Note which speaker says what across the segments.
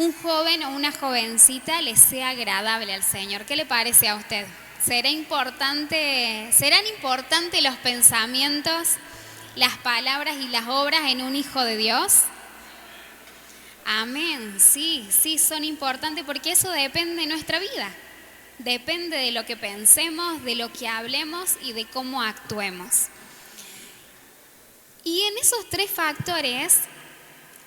Speaker 1: un joven o una jovencita le sea agradable al Señor. ¿Qué le parece a usted? ¿Serán importantes los pensamientos, las palabras y las obras en un hijo de Dios? Amén, sí, son importantes porque eso depende de nuestra vida. Depende de lo que pensemos, de lo que hablemos y de cómo actuemos. Y en esos tres factores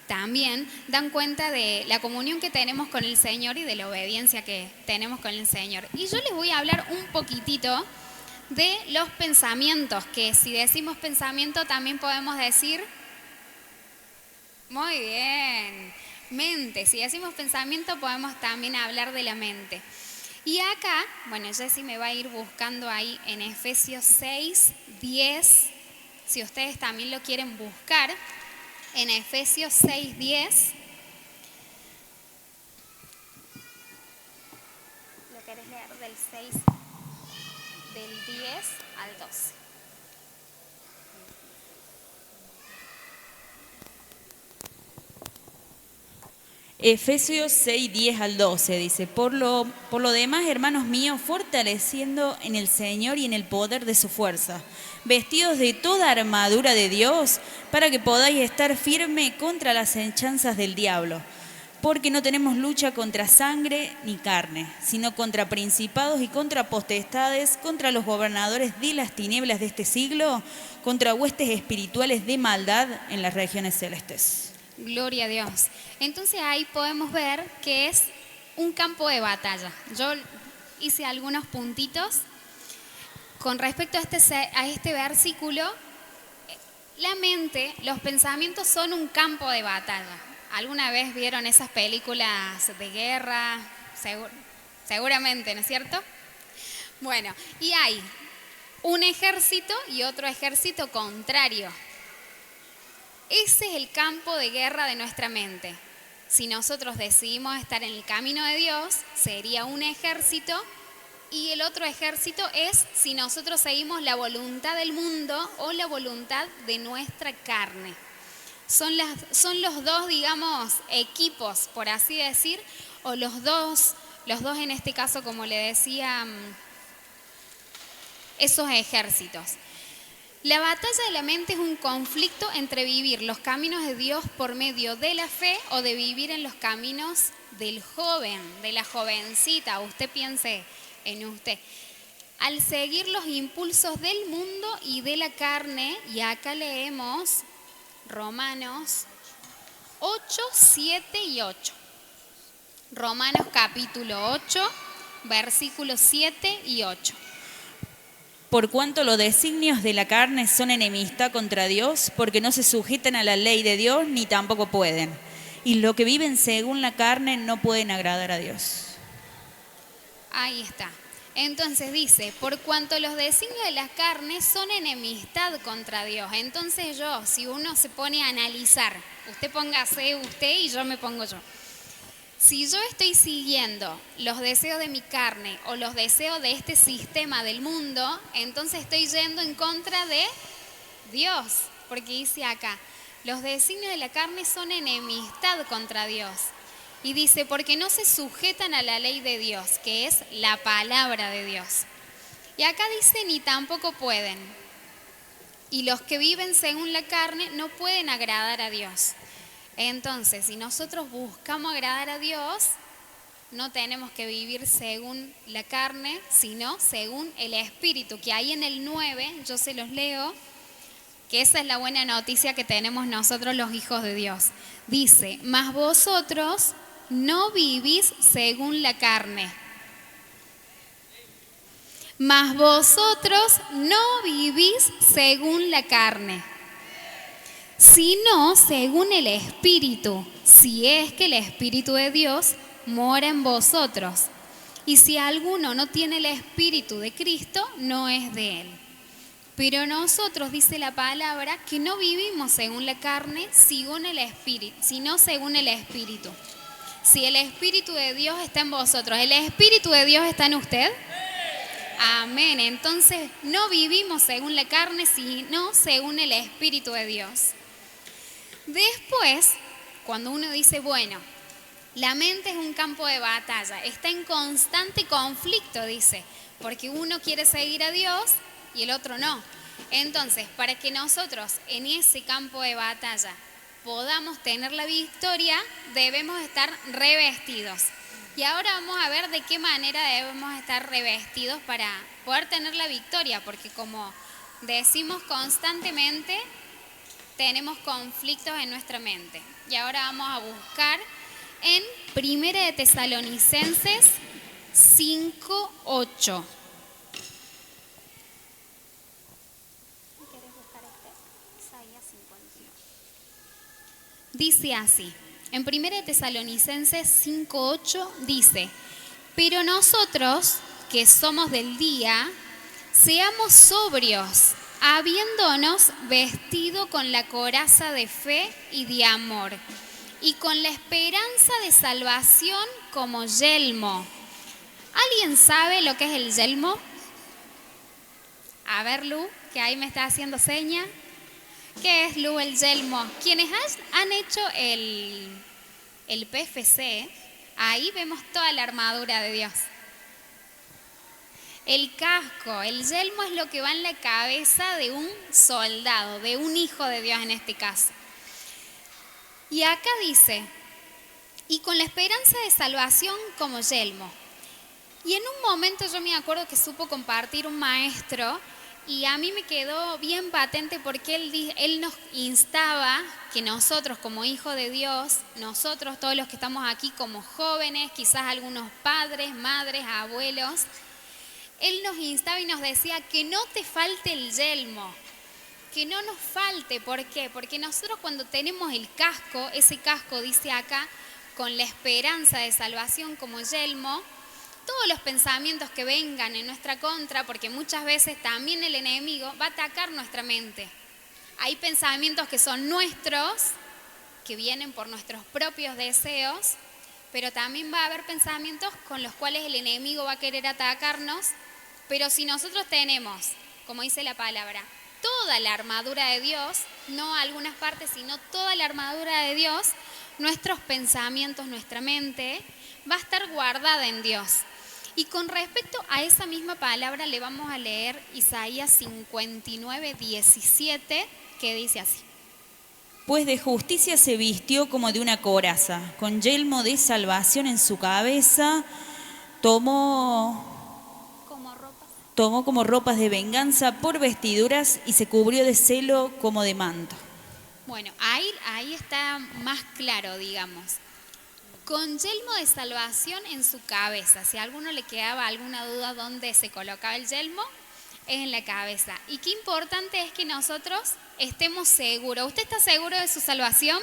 Speaker 1: también dan cuenta de la comunión que tenemos con el Señor y de la obediencia que tenemos con el Señor. Y yo les voy a hablar un poquitito de los pensamientos, que si decimos pensamiento también podemos decir, muy bien, mente. Si decimos pensamiento podemos también hablar de la mente. Y acá, bueno, Jessy me va a ir buscando ahí en Efesios 6, 10, si ustedes también lo quieren buscar, en Efesios 6, 10. ¿Lo querés leer del 6, del 10 al 12?
Speaker 2: Efesios 6, 10 al 12 dice, por lo demás, hermanos míos, fortaleciendo en el Señor y en el poder de su fuerza, vestidos de toda armadura de Dios, para que podáis estar firme contra las hechanzas del diablo. Porque no tenemos lucha contra sangre ni carne, sino contra principados y contra potestades, contra los gobernadores de las tinieblas de este siglo, contra huestes espirituales de maldad en las regiones celestes.
Speaker 1: Gloria a Dios. Entonces ahí podemos ver que es un campo de batalla. Yo hice algunos puntitos con respecto a este versículo. La mente, los pensamientos son un campo de batalla. ¿Alguna vez vieron esas películas de guerra? Seguramente, ¿no es cierto? Bueno, y hay un ejército y otro ejército contrario. Ese es el campo de guerra de nuestra mente. Si nosotros decidimos estar en el camino de Dios, sería un ejército, y el otro ejército es si nosotros seguimos la voluntad del mundo o la voluntad de nuestra carne. Son los dos, digamos, equipos, por así decir, o los dos en este caso, como le decía, esos ejércitos. La batalla de la mente es un conflicto entre vivir los caminos de Dios por medio de la fe o de vivir en los caminos del joven, de la jovencita. Usted piense en usted. Al seguir los impulsos del mundo y de la carne, y acá leemos Romanos 8, 7 y 8. Romanos capítulo 8, versículos 7 y 8.
Speaker 2: Por cuanto los designios de la carne son enemistad contra Dios, porque no se sujetan a la ley de Dios, ni tampoco pueden. Y los que viven según la carne no pueden agradar a Dios.
Speaker 1: Ahí está. Entonces dice, por cuanto los designios de la carne son enemistad contra Dios. Entonces si uno se pone a analizar, usted póngase usted y yo me pongo yo. Si yo estoy siguiendo los deseos de mi carne o los deseos de este sistema del mundo, entonces estoy yendo en contra de Dios, porque dice acá, los designios de la carne son enemistad contra Dios. Y dice, porque no se sujetan a la ley de Dios, que es la palabra de Dios. Y acá dice, ni tampoco pueden. Y los que viven según la carne no pueden agradar a Dios. Entonces, si nosotros buscamos agradar a Dios, no tenemos que vivir según la carne, sino según el Espíritu, que ahí en el 9, yo se los leo, que esa es la buena noticia que tenemos nosotros los hijos de Dios. Dice, mas vosotros no vivís según la carne. Mas vosotros no vivís según la carne, sino según el Espíritu, si es que el Espíritu de Dios mora en vosotros. Y si alguno no tiene el Espíritu de Cristo, no es de él. Pero nosotros, dice la palabra, que no vivimos según la carne, sino según el Espíritu. Si el Espíritu de Dios está en vosotros, ¿el Espíritu de Dios está en usted? Amén. Entonces no vivimos según la carne, sino según el Espíritu de Dios. Después, cuando uno dice, bueno, La mente es un campo de batalla, está en constante conflicto, dice, porque uno quiere seguir a Dios y el otro no. Entonces, para que nosotros en ese campo de batalla podamos tener la victoria, debemos estar revestidos. Y ahora vamos a ver de qué manera debemos estar revestidos para poder tener la victoria, porque como decimos constantemente, tenemos conflictos en nuestra mente. Y ahora vamos a buscar en 1 de Tesalonicenses 5:8. Dice así, en 1 de Tesalonicenses 5:8 dice, pero nosotros que somos del día, seamos sobrios, habiéndonos vestido con la coraza de fe y de amor, y con la esperanza de salvación como yelmo. ¿Alguien sabe lo que es el yelmo? A ver, Lu, que ahí me está haciendo seña. ¿Qué es, Lu, el yelmo? Quienes han hecho el PFC, ahí vemos toda la armadura de Dios. El casco, el yelmo es lo que va en la cabeza de un soldado, de un hijo de Dios en este caso. Y acá dice, y con la esperanza de salvación como yelmo. Y en un momento yo me acuerdo que supo compartir un maestro y a mí me quedó bien patente porque él nos instaba que nosotros como hijos de Dios, nosotros todos los que estamos aquí como jóvenes, quizás algunos padres, madres, abuelos, él nos instaba y nos decía que no te falte el yelmo, que no nos falte. ¿Por qué? Porque nosotros cuando tenemos el casco, ese casco dice acá, con la esperanza de salvación como yelmo, todos los pensamientos que vengan en nuestra contra, porque muchas veces también el enemigo va a atacar nuestra mente. Hay pensamientos que son nuestros, que vienen por nuestros propios deseos, pero también va a haber pensamientos con los cuales el enemigo va a querer atacarnos. Pero si nosotros tenemos, como dice la palabra, toda la armadura de Dios, no algunas partes, sino toda la armadura de Dios, nuestros pensamientos, nuestra mente, va a estar guardada en Dios. Y con respecto a esa misma palabra le vamos a leer Isaías 59:17, que dice así.
Speaker 2: Pues de justicia se vistió como de una coraza, con yelmo de salvación en su cabeza, tomó como ropas de venganza por vestiduras y se cubrió de celo como de manto.
Speaker 1: Bueno, ahí está más claro, digamos. Con yelmo de salvación en su cabeza. Si a alguno le quedaba alguna duda dónde se colocaba el yelmo, es en la cabeza. Y qué importante es que nosotros estemos seguros. ¿Usted está seguro de su salvación?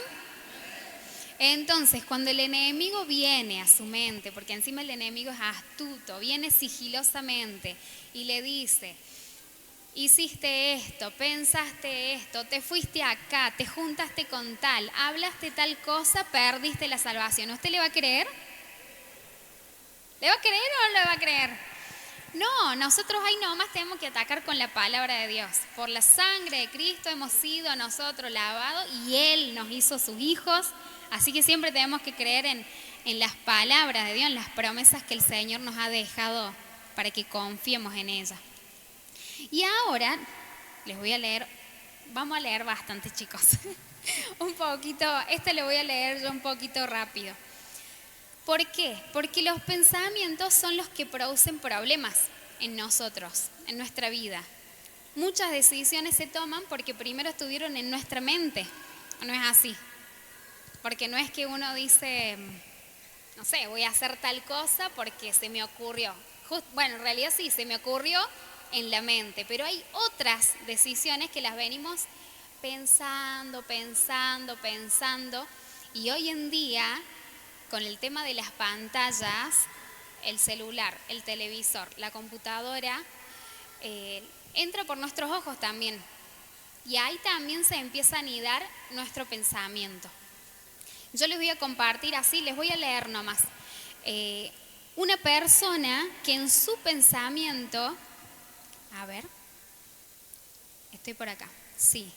Speaker 1: Entonces, cuando el enemigo viene a su mente, porque encima el enemigo es astuto, viene sigilosamente y le dice, hiciste esto, pensaste esto, te fuiste acá, te juntaste con tal, hablaste tal cosa, perdiste la salvación. ¿Usted le va a creer? ¿Le va a creer o no le va a creer? No, nosotros ahí nomás tenemos que atacar con la palabra de Dios. Por la sangre de Cristo hemos sido nosotros lavados y Él nos hizo sus hijos. Así que siempre tenemos que creer en las palabras de Dios, en las promesas que el Señor nos ha dejado para que confiemos en ellas. Y ahora les voy a leer, vamos a leer bastante, chicos. Un poquito, lo voy a leer yo un poquito rápido. ¿Por qué? Porque los pensamientos son los que producen problemas en nosotros, en nuestra vida. Muchas decisiones se toman porque primero estuvieron en nuestra mente, ¿o no es así? Porque no es que uno dice, no sé, voy a hacer tal cosa porque se me ocurrió. Bueno, en realidad sí, se me ocurrió en la mente, pero hay otras decisiones que las venimos pensando, y hoy en día, con el tema de las pantallas, el celular, el televisor, la computadora, entra por nuestros ojos también, y ahí también se empieza a anidar nuestro pensamiento. Yo les voy a compartir así, les voy a leer nomás. Una persona que en su pensamiento, a ver, estoy por acá, sí.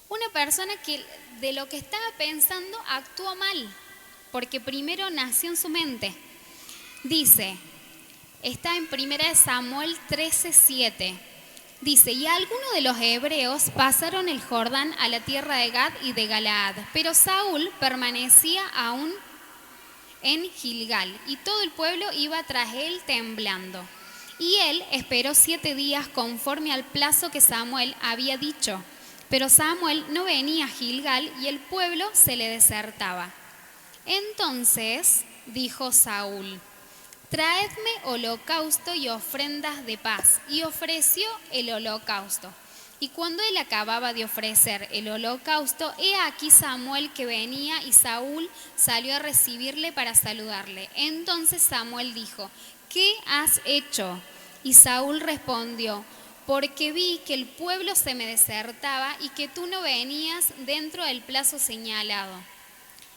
Speaker 1: Una persona que de lo que estaba pensando actuó mal, porque primero nació en su mente. Dice, está en 1 Samuel 13:7. Dice, y algunos de los hebreos pasaron el Jordán a la tierra de Gad y de Galaad, pero Saúl permanecía aún en Gilgal, y todo el pueblo iba tras él temblando. Y él esperó 7 días conforme al plazo que Samuel había dicho. Pero Samuel no venía a Gilgal y el pueblo se le desertaba. Entonces dijo Saúl, traedme holocausto y ofrendas de paz. Y ofreció el holocausto. Y cuando él acababa de ofrecer el holocausto, he aquí Samuel que venía, y Saúl salió a recibirle para saludarle. Entonces Samuel dijo, ¿qué has hecho? Y Saúl respondió, porque vi que el pueblo se me desertaba y que tú no venías dentro del plazo señalado,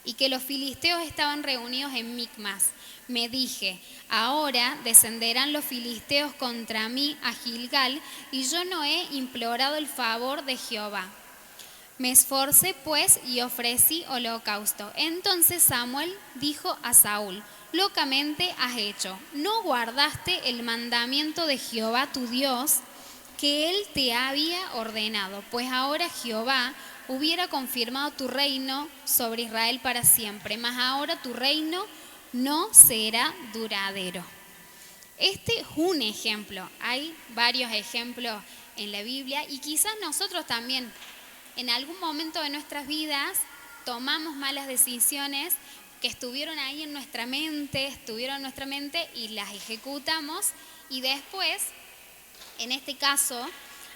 Speaker 1: y que los filisteos estaban reunidos en Micmas. Me dije, ahora descenderán los filisteos contra mí a Gilgal, y yo no he implorado el favor de Jehová. Me esforcé pues y ofrecí holocausto. Entonces Samuel dijo a Saúl, locamente has hecho, no guardaste el mandamiento de Jehová tu Dios, que él te había ordenado, pues ahora Jehová hubiera confirmado tu reino sobre Israel para siempre, mas ahora tu reino no será duradero. Este es un ejemplo, hay varios ejemplos en la Biblia, y quizás nosotros también en algún momento de nuestras vidas tomamos malas decisiones que estuvieron ahí en nuestra mente, y las ejecutamos, y después, en este caso,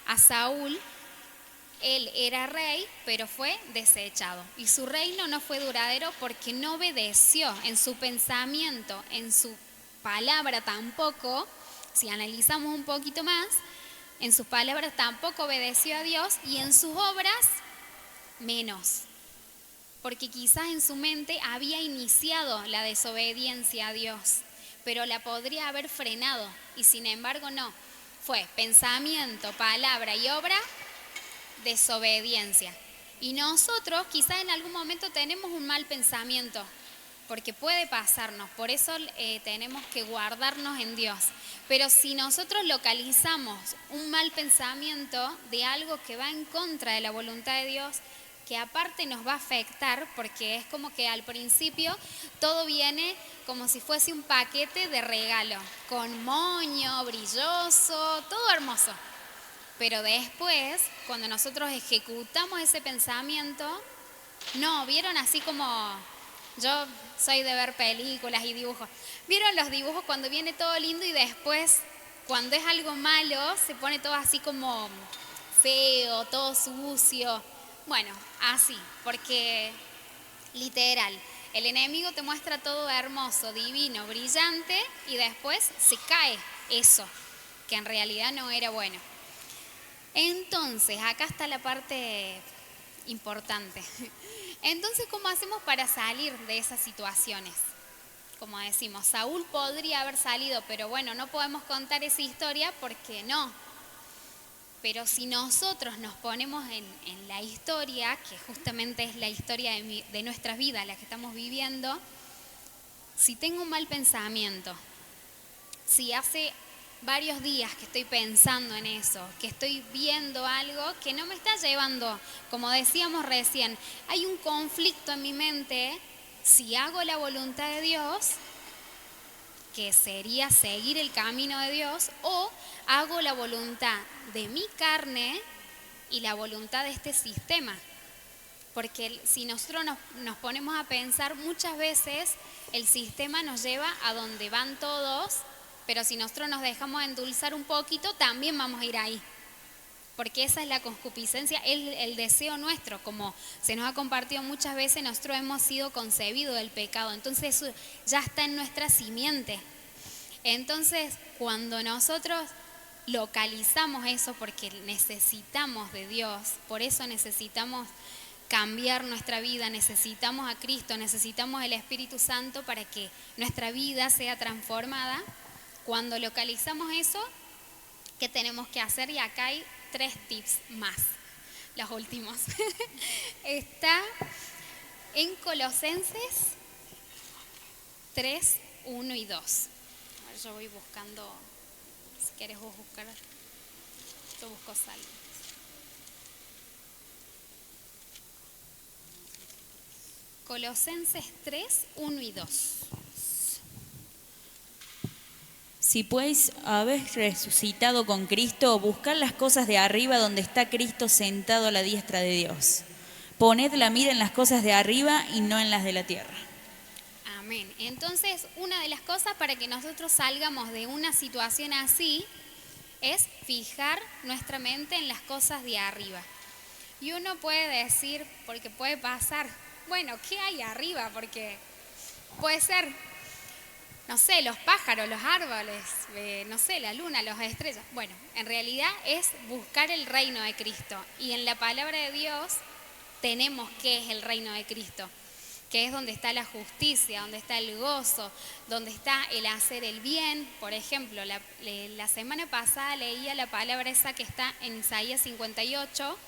Speaker 1: a Saúl, él era rey, pero fue desechado. Y su reino no fue duradero porque no obedeció en su pensamiento, en su palabra tampoco. Si analizamos un poquito más, en sus palabras tampoco obedeció a Dios, y en sus obras menos. Porque quizás en su mente había iniciado la desobediencia a Dios, pero la podría haber frenado, y sin embargo no. Fue pensamiento, palabra y obra, desobediencia. Y nosotros quizás en algún momento tenemos un mal pensamiento, porque puede pasarnos, por eso tenemos que guardarnos en Dios. Pero si nosotros localizamos un mal pensamiento de algo que va en contra de la voluntad de Dios, que aparte nos va a afectar, porque es como que al principio todo viene como si fuese un paquete de regalo, con moño, brilloso, todo hermoso. Pero después, cuando nosotros ejecutamos ese pensamiento, no, ¿vieron? Así como yo soy de ver películas y dibujos. ¿Vieron los dibujos cuando viene todo lindo y después, cuando es algo malo, se pone todo así como feo, todo sucio? Bueno, así, porque literal, el enemigo te muestra todo hermoso, divino, brillante, y después se cae eso, que en realidad no era bueno. Entonces, acá está la parte importante. Entonces, ¿cómo hacemos para salir de esas situaciones? Como decimos, Saúl podría haber salido, pero bueno, no podemos contar esa historia porque no. Pero si nosotros nos ponemos en la historia, que justamente es la historia de nuestras vidas, la que estamos viviendo, si tengo un mal pensamiento, si hace varios días que estoy pensando en eso, que estoy viendo algo que no me está llevando, como decíamos recién, hay un conflicto en mi mente, si hago la voluntad de Dios, que sería seguir el camino de Dios, o hago la voluntad de mi carne y la voluntad de este sistema. Porque si nosotros nos ponemos a pensar, muchas veces el sistema nos lleva a donde van todos, pero si nosotros nos dejamos endulzar un poquito, también vamos a ir ahí. Porque esa es la concupiscencia, el deseo nuestro, como se nos ha compartido muchas veces, nosotros hemos sido concebidos del pecado, entonces eso ya está en nuestra simiente. Entonces, cuando nosotros localizamos eso, porque necesitamos de Dios, por eso necesitamos cambiar nuestra vida, necesitamos a Cristo, necesitamos el Espíritu Santo para que nuestra vida sea transformada. Cuando localizamos eso, ¿qué tenemos que hacer? Y acá hay 3 tips más, los últimos. Está en Colosenses 3, 1 y 2. A ver, yo voy buscando, si quieres vos buscar, yo busco Salmos. Colosenses 3, 1 y 2.
Speaker 2: Si pues habéis resucitado con Cristo, buscad las cosas de arriba donde está Cristo sentado a la diestra de Dios. Poned la mira en las cosas de arriba y no en las de la tierra.
Speaker 1: Amén. Entonces, una de las cosas para que nosotros salgamos de una situación así es fijar nuestra mente en las cosas de arriba. Y uno puede decir, porque puede pasar, bueno, ¿qué hay arriba? Porque puede ser, no sé, los pájaros, los árboles, no sé, la luna, las estrellas. Bueno, en realidad es buscar el reino de Cristo. Y en la palabra de Dios tenemos qué es el reino de Cristo, que es donde está la justicia, donde está el gozo, donde está el hacer el bien. Por ejemplo, la semana pasada leía la palabra esa que está en Isaías 58,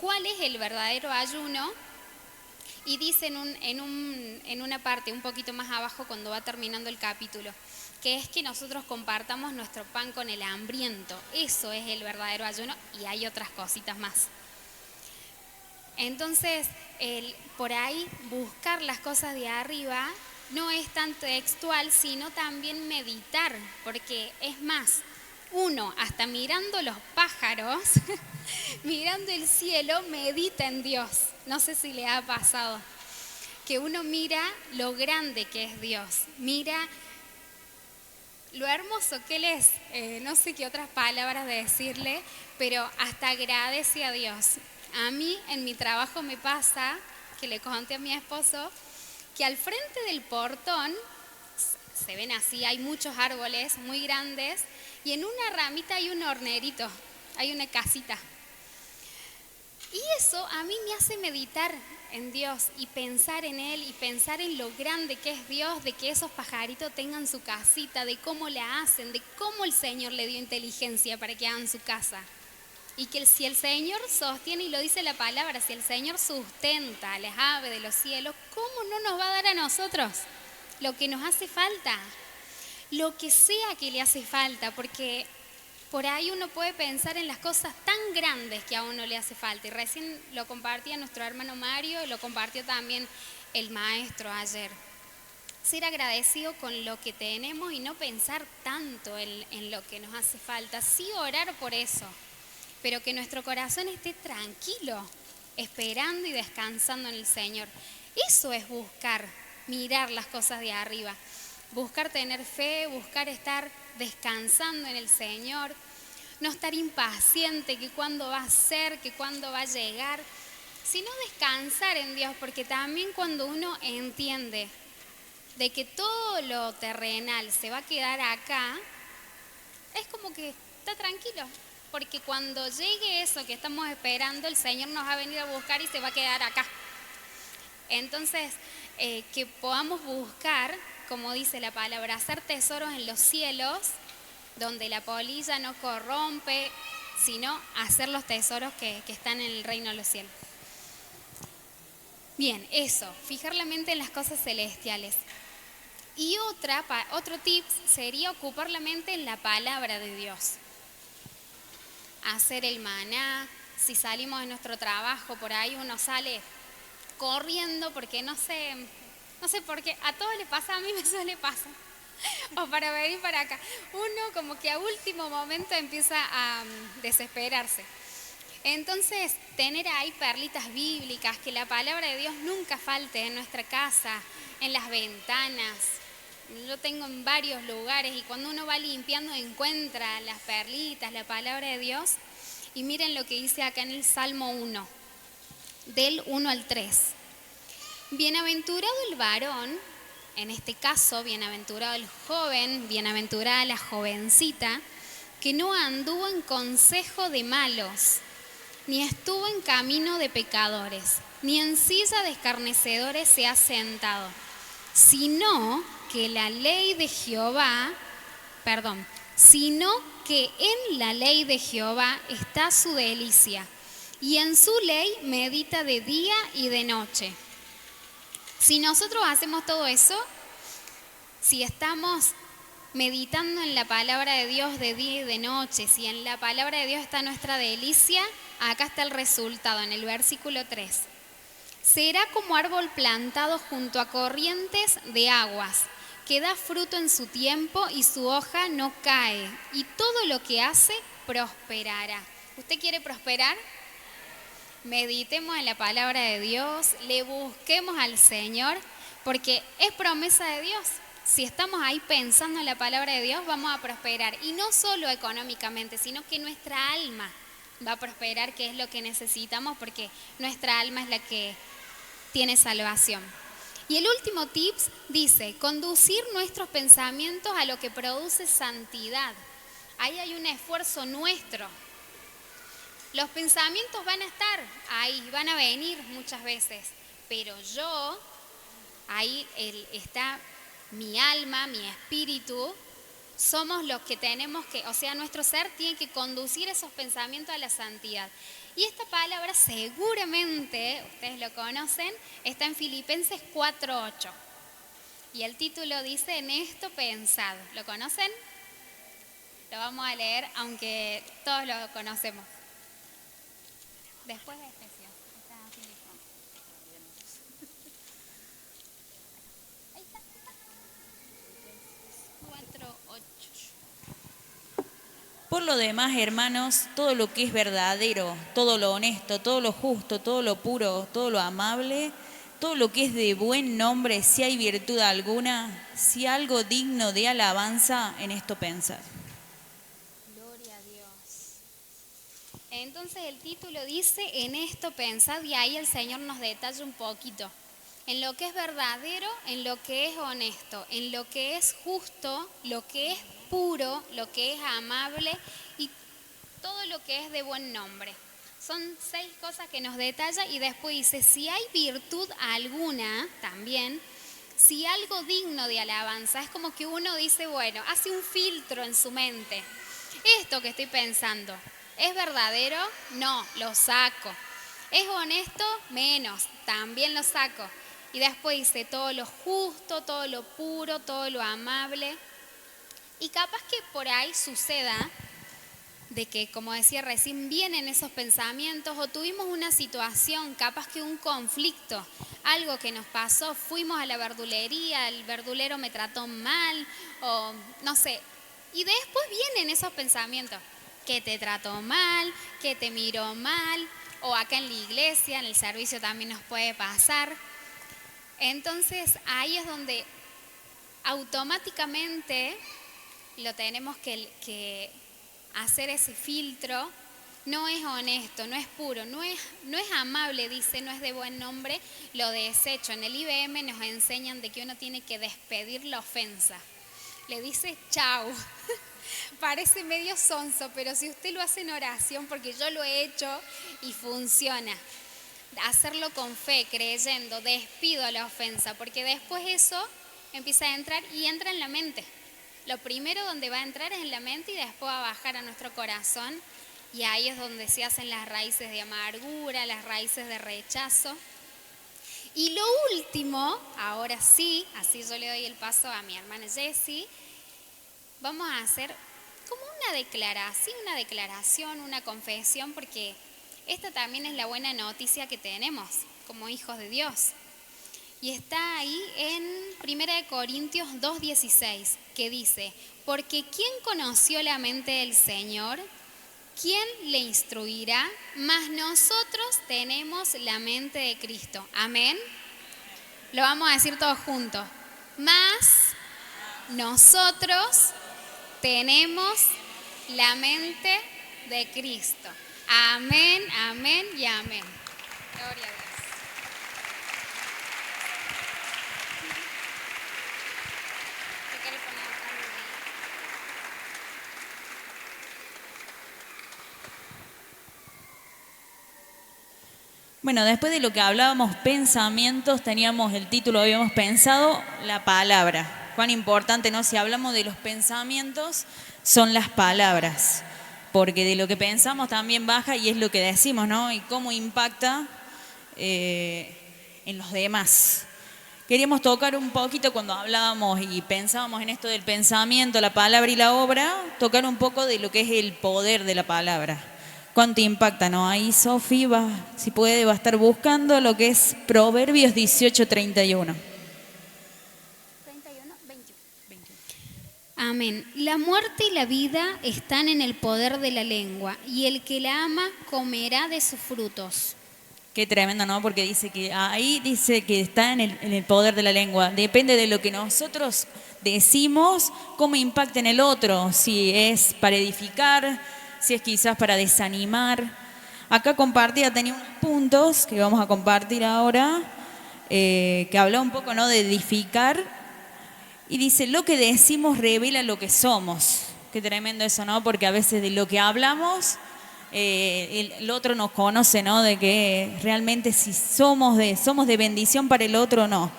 Speaker 1: ¿cuál es el verdadero ayuno? Y dice en una parte un poquito más abajo cuando va terminando el capítulo, que es que nosotros compartamos nuestro pan con el hambriento. Eso es el verdadero ayuno y hay otras cositas más. Entonces, por ahí buscar las cosas de arriba no es tan textual, sino también meditar, porque es más, uno hasta mirando los pájaros, mirando el cielo, medita en Dios. No sé si le ha pasado, que uno mira lo grande que es Dios, mira lo hermoso que Él es, no sé qué otras palabras de decirle, pero hasta agradece a Dios. A mí en mi trabajo me pasa, que le conté a mi esposo, que al frente del portón, se ven así, hay muchos árboles muy grandes y en una ramita hay un hornerito, hay una casita. Y eso a mí me hace meditar en Dios y pensar en Él y pensar en lo grande que es Dios, de que esos pajaritos tengan su casita, de cómo la hacen, de cómo el Señor le dio inteligencia para que hagan su casa. Y que si el Señor sostiene, y lo dice la palabra, si el Señor sustenta a las aves de los cielos, ¿cómo no nos va a dar a nosotros lo que nos hace falta? Lo que sea que le hace falta, porque por ahí uno puede pensar en las cosas tan grandes que a uno le hace falta. Y recién lo compartía nuestro hermano Mario y lo compartió también el maestro ayer. Ser agradecido con lo que tenemos y no pensar tanto en lo que nos hace falta. Sí orar por eso, pero que nuestro corazón esté tranquilo, esperando y descansando en el Señor. Eso es buscar, mirar las cosas de arriba. Buscar tener fe, buscar estar descansando en el Señor, no estar impaciente que cuándo va a ser, que cuándo va a llegar, sino descansar en Dios, porque también cuando uno entiende de que todo lo terrenal se va a quedar acá, es como que está tranquilo, porque cuando llegue eso que estamos esperando, el Señor nos va a venir a buscar y se va a quedar acá. Entonces, que podamos buscar, como dice la palabra, hacer tesoros en los cielos, donde la polilla no corrompe, sino hacer los tesoros que están en el reino de los cielos. Bien, eso, fijar la mente en las cosas celestiales. Y otro tip sería ocupar la mente en la palabra de Dios. Hacer el maná, si salimos de nuestro trabajo, por ahí uno sale corriendo porque no sé por qué, a todos les pasa, a mí me suele pasar, o para venir para acá, uno como que a último momento empieza a desesperarse. Entonces, tener ahí perlitas bíblicas, que la palabra de Dios nunca falte en nuestra casa, en las ventanas. Yo tengo en varios lugares y cuando uno va limpiando encuentra las perlitas, la palabra de Dios. Y miren lo que dice acá en el Salmo 1, del 1 al 3. Bienaventurado el varón, en este caso, bienaventurado el joven, bienaventurada la jovencita, que no anduvo en consejo de malos, ni estuvo en camino de pecadores, ni en silla de escarnecedores se ha sentado, sino que en la ley de Jehová está su delicia, y en su ley medita de día y de noche. Si nosotros hacemos todo eso, Si estamos meditando en la palabra de Dios de día y de noche, si en la palabra de Dios está nuestra delicia, acá está el resultado en el versículo 3. Será como árbol plantado junto a corrientes de aguas, que da fruto en su tiempo y su hoja no cae, y todo lo que hace prosperará. ¿Usted quiere prosperar? Meditemos en la palabra de Dios, le busquemos al Señor, porque es promesa de Dios. Si estamos ahí pensando en la palabra de Dios, vamos a prosperar. Y no solo económicamente, sino que nuestra alma va a prosperar, que es lo que necesitamos, porque nuestra alma es la que tiene salvación. Y el último tips dice, conducir nuestros pensamientos a lo que produce santidad. Ahí hay un esfuerzo nuestro. Los pensamientos van a estar ahí, van a venir muchas veces, pero ahí está mi alma, mi espíritu, somos los que tenemos que, o sea, nuestro ser tiene que conducir esos pensamientos a la santidad. Y esta palabra seguramente, ustedes lo conocen, está en Filipenses 4:8. Y el título dice, en esto pensad. ¿Lo conocen? Lo vamos a leer, aunque todos lo conocemos. Después de Efesios, está Filipenses. Ahí está. 4:8.
Speaker 2: Por lo demás, hermanos, todo lo que es verdadero, todo lo honesto, todo lo justo, todo lo puro, todo lo amable, todo lo que es de buen nombre, si hay virtud alguna, si algo digno de alabanza, en esto pensad.
Speaker 1: Gloria a Dios. Entonces el título dice, en esto pensad, y ahí el Señor nos detalla un poquito. En lo que es verdadero, en lo que es honesto, en lo que es justo, lo que es puro, lo que es amable y todo lo que es de buen nombre. Son 6 cosas que nos detalla y después dice, si hay virtud alguna también, si algo digno de alabanza, es como que uno dice, bueno, hace un filtro en su mente. Esto que estoy pensando, ¿es verdadero? No, lo saco. ¿Es honesto? Menos, también lo saco. Y después dice todo lo justo, todo lo puro, todo lo amable. Y capaz que por ahí suceda de que, como decía recién, vienen esos pensamientos o tuvimos una situación, capaz que un conflicto, algo que nos pasó, fuimos a la verdulería, el verdulero me trató mal o no sé. Y después vienen esos pensamientos, que te trató mal, que te miró mal, o acá en la iglesia, en el servicio también nos puede pasar. Entonces ahí es donde automáticamente lo tenemos que hacer ese filtro. No es honesto, no es puro, no es amable, dice, no es de buen nombre, lo desecho. En el IBM nos enseñan de que uno tiene que despedir la ofensa. Le dice chau. Parece medio sonso, pero si usted lo hace en oración, porque yo lo he hecho y funciona. Hacerlo con fe, creyendo, despido la ofensa, porque después eso empieza a entrar y entra en la mente. Lo primero donde va a entrar es en la mente y después va a bajar a nuestro corazón y ahí es donde se hacen las raíces de amargura, las raíces de rechazo. Y lo último, ahora sí, así yo le doy el paso a mi hermana Jessie, vamos a hacer como una declaración, una confesión, porque esta también es la buena noticia que tenemos como hijos de Dios. Y está ahí en 1 Corintios 2:16, que dice, porque ¿quién conoció la mente del Señor? ¿Quién le instruirá? Mas nosotros tenemos la mente de Cristo. Amén. Lo vamos a decir todos juntos. Mas nosotros tenemos la mente de Cristo. Amén, amén y amén. Gloria a Dios.
Speaker 2: Bueno, después de lo que hablábamos, pensamientos, teníamos el título, habíamos pensado, la palabra. Cuán importante, ¿no? Si hablamos de los pensamientos, son las palabras. Porque de lo que pensamos también baja y es lo que decimos, ¿no? Y cómo impacta en los demás. Queríamos tocar un poquito cuando hablábamos y pensábamos en esto del pensamiento, la palabra y la obra, tocar un poco de lo que es el poder de la palabra. ¿Cuánto impacta, no? Ahí Sofi si puede, va a estar buscando lo que es Proverbios 18:31.
Speaker 1: Amén. La muerte y la vida están en el poder de la lengua, y el que la ama comerá de sus frutos.
Speaker 2: Qué tremendo, ¿no? Porque dice que ahí dice que está en el poder de la lengua. Depende de lo que nosotros decimos, cómo impacta en el otro. Si es para edificar, si es quizás para desanimar. Acá compartía, tenía unos puntos que vamos a compartir ahora, que habla un poco, ¿no?, de edificar. Y dice, lo que decimos revela lo que somos. Qué tremendo eso, ¿no? Porque a veces de lo que hablamos, el otro nos conoce, ¿no? De que realmente si somos de bendición para el otro o no.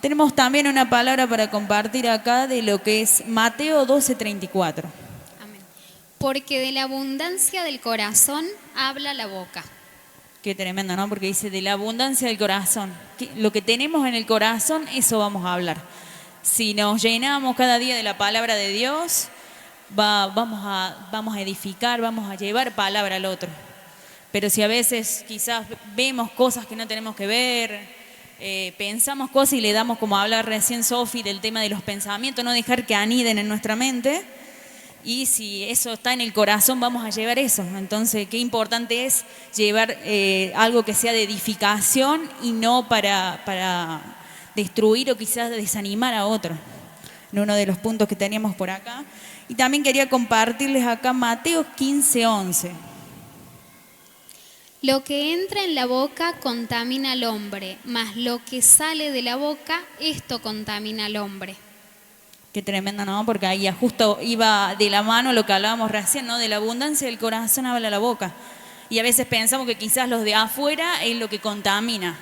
Speaker 2: Tenemos también una palabra para compartir acá de lo que es Mateo 12:34.
Speaker 1: Amén. Porque de la abundancia del corazón habla la boca.
Speaker 2: Qué tremendo, ¿no? Porque dice, de la abundancia del corazón. Lo que tenemos en el corazón, eso vamos a hablar. Si nos llenamos cada día de la palabra de Dios, vamos a edificar, vamos a llevar palabra al otro. Pero si a veces quizás vemos cosas que no tenemos que ver, pensamos cosas y le damos, como habla recién Sofi, del tema de los pensamientos, no dejar que aniden en nuestra mente. Y si eso está en el corazón, vamos a llevar eso. Entonces, qué importante es llevar algo que sea de edificación y no para destruir o quizás desanimar a otro. En uno de los puntos que teníamos por acá. Y también quería compartirles acá Mateo 15:11.
Speaker 1: Lo que entra en la boca contamina al hombre, mas lo que sale de la boca, esto contamina al hombre.
Speaker 2: Qué tremendo, ¿no? Porque ahí justo iba de la mano lo que hablábamos recién, ¿no? De la abundancia del corazón habla la boca. Y a veces pensamos que quizás los de afuera es lo que contamina.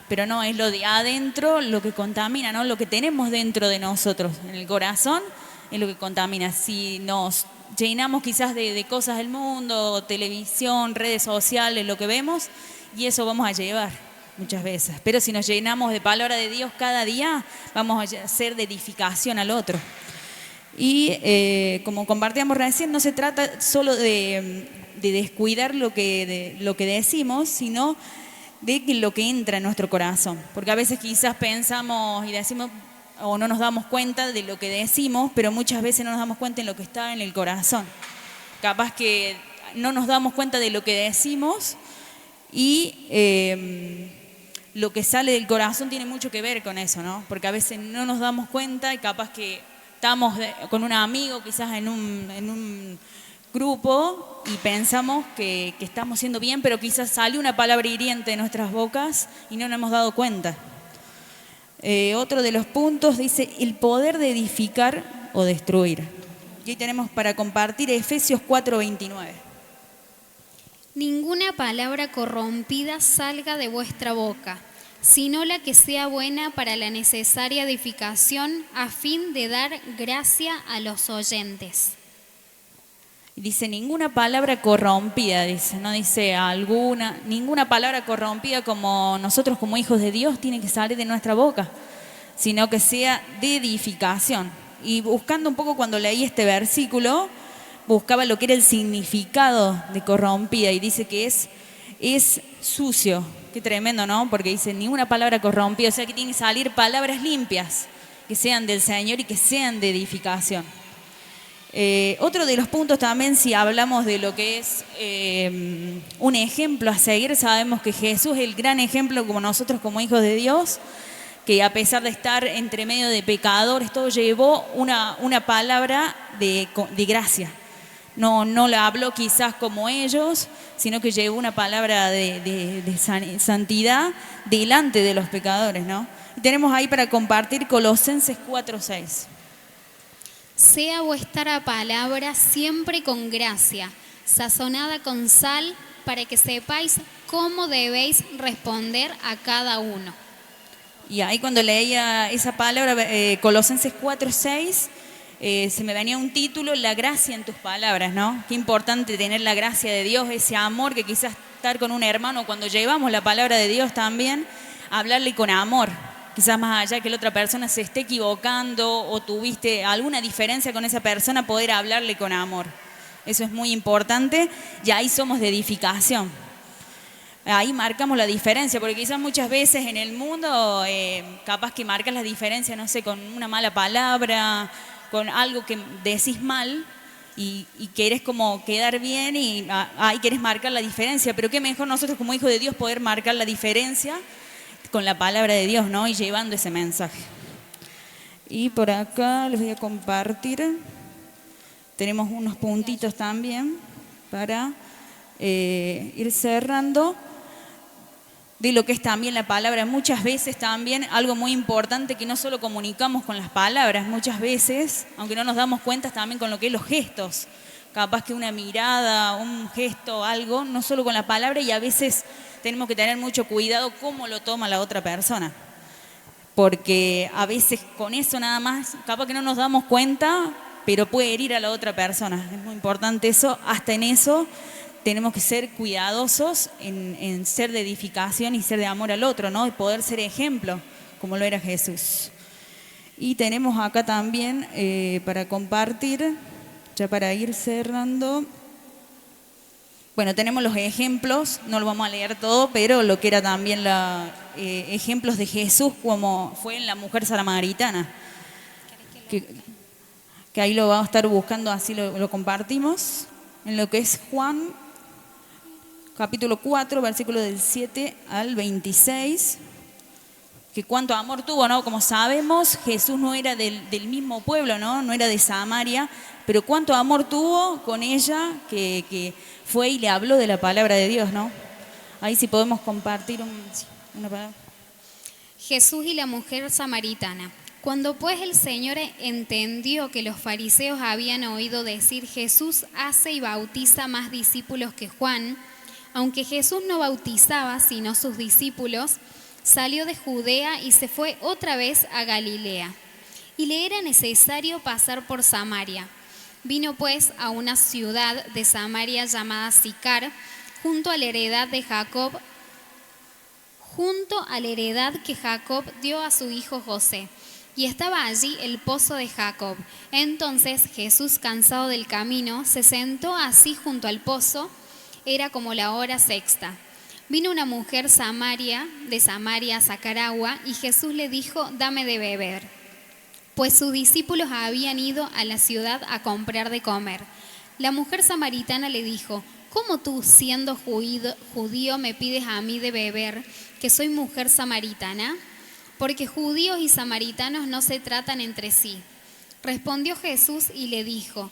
Speaker 2: Pero no, es lo de adentro lo que contamina, ¿no? Lo que tenemos dentro de nosotros, en el corazón, es lo que contamina. Si nos llenamos quizás de cosas del mundo, televisión, redes sociales, lo que vemos, y eso vamos a llevar muchas veces. Pero si nos llenamos de palabra de Dios cada día, vamos a ser de edificación al otro. Y como compartíamos recién, no se trata solo de descuidar lo que decimos, sino de lo que entra en nuestro corazón. Porque a veces quizás pensamos y decimos, o no nos damos cuenta de lo que decimos, pero muchas veces no nos damos cuenta de lo que está en el corazón. Capaz que no nos damos cuenta de lo que decimos y lo que sale del corazón tiene mucho que ver con eso, ¿no? Porque a veces no nos damos cuenta y capaz que estamos con un amigo, quizás en un grupo, y pensamos que estamos siendo bien, pero quizás sale una palabra hiriente de nuestras bocas y no nos hemos dado cuenta. Otro de los puntos dice el poder de edificar o destruir. Y ahí tenemos para compartir Efesios 4:29.
Speaker 1: Ninguna palabra corrompida salga de vuestra boca, sino la que sea buena para la necesaria edificación, a fin de dar gracia a los oyentes.
Speaker 2: Dice ninguna palabra corrompida, dice, no dice ninguna palabra corrompida como nosotros como hijos de Dios tiene que salir de nuestra boca, sino que sea de edificación. Y buscando un poco cuando leí este versículo, buscaba lo que era el significado de corrompida y dice que es sucio. Qué tremendo, ¿no? Porque dice ninguna palabra corrompida, o sea que tienen que salir palabras limpias, que sean del Señor y que sean de edificación. Otro de los puntos también, si hablamos de lo que es un ejemplo a seguir, sabemos que Jesús es el gran ejemplo como nosotros como hijos de Dios, que a pesar de estar entre medio de pecadores, todo llevó una palabra de gracia. No la habló quizás como ellos, sino que llevó una palabra de santidad delante de los pecadores, ¿no? Y tenemos ahí para compartir Colosenses 4:6.
Speaker 1: Sea vuestra palabra siempre con gracia, sazonada con sal, para que sepáis cómo debéis responder a cada uno.
Speaker 2: Y ahí cuando leía esa palabra, Colosenses 4:6, se me venía un título, la gracia en tus palabras, ¿no? Qué importante tener la gracia de Dios, ese amor que quizás estar con un hermano, cuando llevamos la palabra de Dios también, hablarle con amor. quizás más allá que la otra persona se esté equivocando o tuviste alguna diferencia con esa persona, poder hablarle con amor. Eso es muy importante y ahí somos de edificación. Ahí marcamos la diferencia, porque quizás muchas veces en el mundo capaz que marcas la diferencia, no sé, con una mala palabra, con algo que decís mal y querés como quedar bien y ahí querés marcar la diferencia. Pero qué mejor nosotros como hijos de Dios poder marcar la diferencia con la palabra de Dios, ¿no? Y llevando ese mensaje. Y por acá les voy a compartir. Tenemos unos puntitos también para ir cerrando de lo que es también la palabra. Muchas veces también algo muy importante que no solo comunicamos con las palabras, muchas veces, aunque no nos damos cuenta, también con lo que es los gestos. Capaz que una mirada, un gesto, algo, no solo con la palabra, y a veces tenemos que tener mucho cuidado cómo lo toma la otra persona. Porque a veces con eso nada más, capaz que no nos damos cuenta, pero puede herir a la otra persona. Es muy importante eso, hasta en eso tenemos que ser cuidadosos en ser de edificación y ser de amor al otro, ¿no? Y poder ser ejemplo, como lo era Jesús. Y tenemos acá también para compartir, ya para ir cerrando. Bueno, tenemos los ejemplos, no lo vamos a leer todo, pero lo que era también ejemplos de Jesús, como fue en la mujer samaritana. Que ahí lo vamos a estar buscando, así lo compartimos. En lo que es Juan, capítulo 4, versículo del 7 al 26. Que cuánto amor tuvo, ¿no? Como sabemos, Jesús no era del mismo pueblo, ¿no? No era de Samaria, pero cuánto amor tuvo con ella que fue y le habló de la palabra de Dios, ¿no? Ahí sí podemos compartir una palabra.
Speaker 1: Jesús y la mujer samaritana. Cuando pues el Señor entendió que los fariseos habían oído decir, Jesús hace y bautiza más discípulos que Juan, aunque Jesús no bautizaba sino sus discípulos, salió de Judea y se fue otra vez a Galilea. Y le era necesario pasar por Samaria. Vino pues a una ciudad de Samaria llamada Sicar, junto a la heredad que Jacob dio a su hijo José. Y estaba allí el pozo de Jacob. Entonces Jesús, cansado del camino, se sentó así junto al pozo. Era como la hora sexta. Vino una mujer de Samaria a sacar agua, y Jesús le dijo, dame de beber. Pues sus discípulos habían ido a la ciudad a comprar de comer. La mujer samaritana le dijo, ¿cómo tú, siendo judío, me pides a mí de beber, que soy mujer samaritana? Porque judíos y samaritanos no se tratan entre sí. Respondió Jesús y le dijo,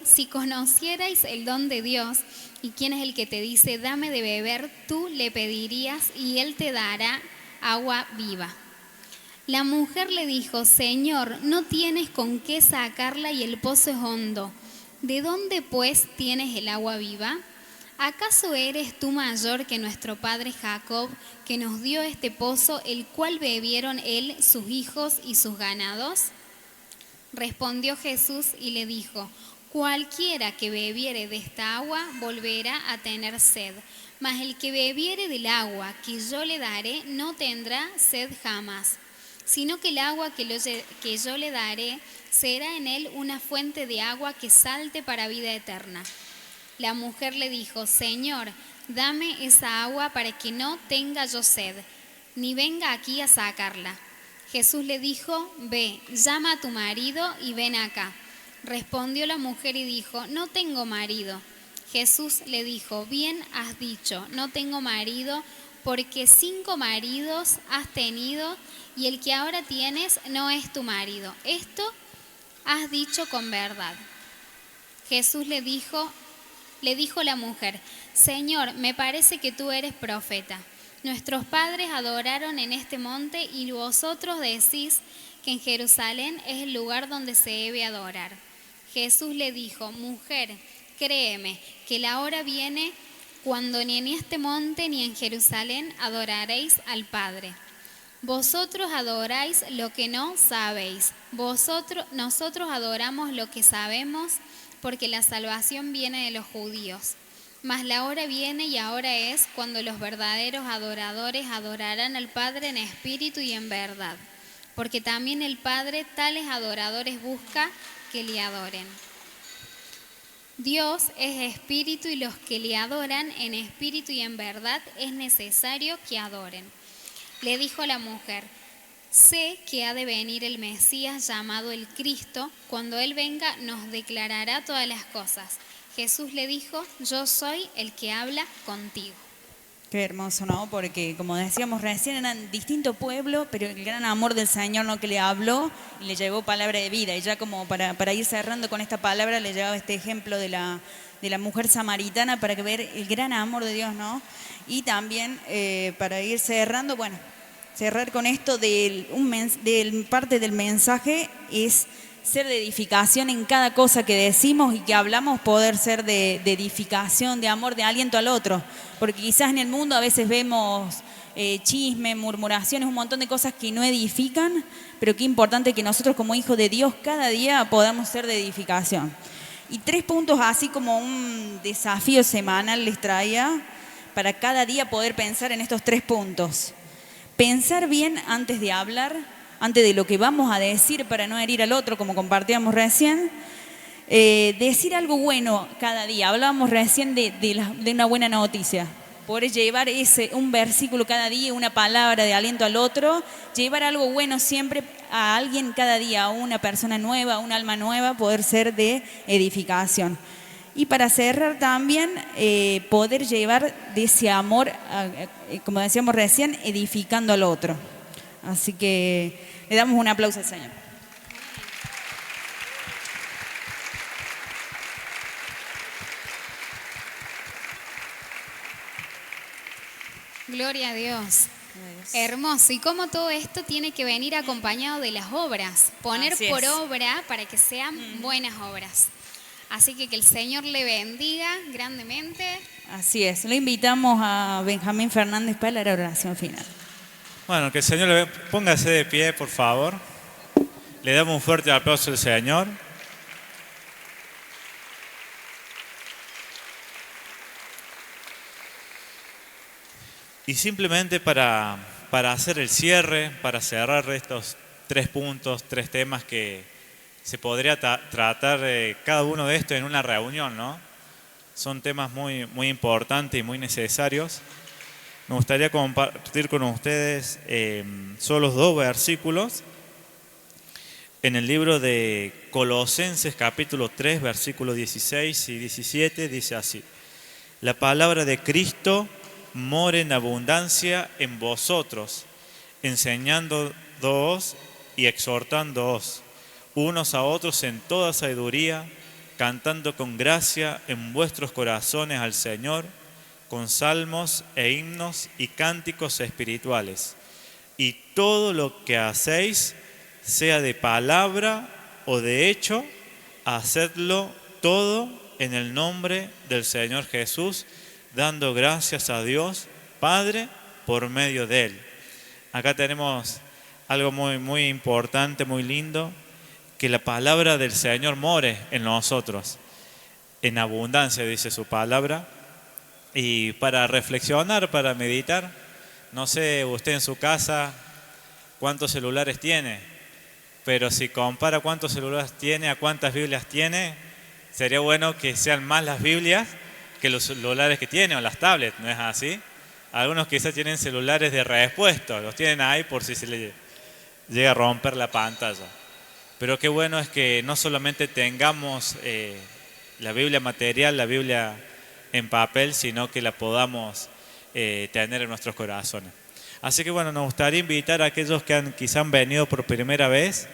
Speaker 1: si conocierais el don de Dios, y quién es el que te dice, dame de beber, tú le pedirías y él te dará agua viva. La mujer le dijo, Señor, no tienes con qué sacarla y el pozo es hondo. ¿De dónde pues tienes el agua viva? ¿Acaso eres tú mayor que nuestro padre Jacob, que nos dio este pozo, el cual bebieron él, sus hijos y sus ganados? Respondió Jesús y le dijo, cualquiera que bebiere de esta agua volverá a tener sed, mas el que bebiere del agua que yo le daré no tendrá sed jamás, sino que el agua que yo le daré será en él una fuente de agua que salte para vida eterna. La mujer le dijo, Señor, dame esa agua para que no tenga yo sed, ni venga aquí a sacarla. Jesús le dijo, ve, llama a tu marido y ven acá. Respondió la mujer y dijo, no tengo marido. Jesús le dijo, bien has dicho, no tengo marido, porque 5 maridos has tenido y el que ahora tienes no es tu marido. Esto has dicho con verdad. Jesús le dijo la mujer, Señor, me parece que tú eres profeta. Nuestros padres adoraron en este monte y vosotros decís que en Jerusalén es el lugar donde se debe adorar. Jesús le dijo, mujer, créeme que la hora viene cuando ni en este monte ni en Jerusalén adoraréis al Padre. Vosotros adoráis lo que no sabéis. Nosotros adoramos lo que sabemos, porque la salvación viene de los judíos. Mas la hora viene y ahora es cuando los verdaderos adoradores adorarán al Padre en espíritu y en verdad, porque también el Padre tales adoradores busca que le adoren. Dios es espíritu y los que le adoran en espíritu y en verdad es necesario que adoren. Le dijo la mujer: sé que ha de venir el Mesías llamado el Cristo. Cuando Él venga nos declarará todas las cosas. Jesús le dijo: yo soy el que habla contigo.
Speaker 2: Qué hermoso, ¿no? Porque como decíamos recién, eran distintos pueblos, pero el gran amor del Señor, ¿no?, que le habló y le llevó palabra de vida. Y ya como para ir cerrando con esta palabra, le llevaba este ejemplo de la mujer samaritana para que ver el gran amor de Dios, ¿no? Y también para ir cerrando, bueno, cerrar con esto parte del mensaje es ser de edificación en cada cosa que decimos y que hablamos, poder ser de edificación, de amor, de aliento al otro. Porque quizás en el mundo a veces vemos chisme, murmuraciones, un montón de cosas que no edifican, pero qué importante que nosotros como hijos de Dios cada día podamos ser de edificación. Y 3 puntos así como un desafío semanal les traía para cada día poder pensar en estos 3 puntos. Pensar bien antes de hablar, antes de lo que vamos a decir para no herir al otro, como compartíamos recién. Decir algo bueno cada día. Hablábamos recién de una buena noticia. Poder llevar un versículo cada día, una palabra de aliento al otro. Llevar algo bueno siempre a alguien cada día, a una persona nueva, a un alma nueva, poder ser de edificación. Y para cerrar también, poder llevar de ese amor, como decíamos recién, edificando al otro. Así que le damos un aplauso al Señor.
Speaker 1: Gloria a Dios. Hermoso. Y cómo todo esto tiene que venir acompañado de las obras. Poner por obra para que sean buenas obras. Así que el Señor le bendiga grandemente.
Speaker 2: Así es. Le invitamos a Benjamín Fernández para la oración final.
Speaker 3: Bueno, que el Señor le póngase de pie, por favor. Le damos un fuerte aplauso al Señor. Y simplemente para hacer el cierre, para cerrar estos 3 puntos, 3 temas que se podría tratar cada uno de estos en una reunión, ¿no? Son temas muy, muy importantes y muy necesarios. Me gustaría compartir con ustedes solo 2 versículos. En el libro de Colosenses capítulo 3, versículos 16 y 17 dice así: la palabra de Cristo more en abundancia en vosotros, enseñándoos y exhortándoos unos a otros en toda sabiduría, cantando con gracia en vuestros corazones al Señor, con salmos e himnos y cánticos espirituales. Y todo lo que hacéis, sea de palabra o de hecho, hacedlo todo en el nombre del Señor Jesús, dando gracias a Dios Padre por medio de Él. Acá tenemos algo muy, muy importante, muy lindo, que la palabra del Señor more en nosotros. En abundancia dice su palabra. Y para reflexionar, para meditar, no sé usted en su casa cuántos celulares tiene, pero si compara cuántos celulares tiene a cuántas Biblias tiene, sería bueno que sean más las Biblias que los celulares que tiene o las tablets, ¿no es así? Algunos quizás tienen celulares de repuesto, los tienen ahí por si se le llega a romper la pantalla. Pero qué bueno es que no solamente tengamos la Biblia material, la Biblia en papel, sino que la podamos tener en nuestros corazones. Así que bueno, nos gustaría invitar a aquellos que quizá han venido por primera vez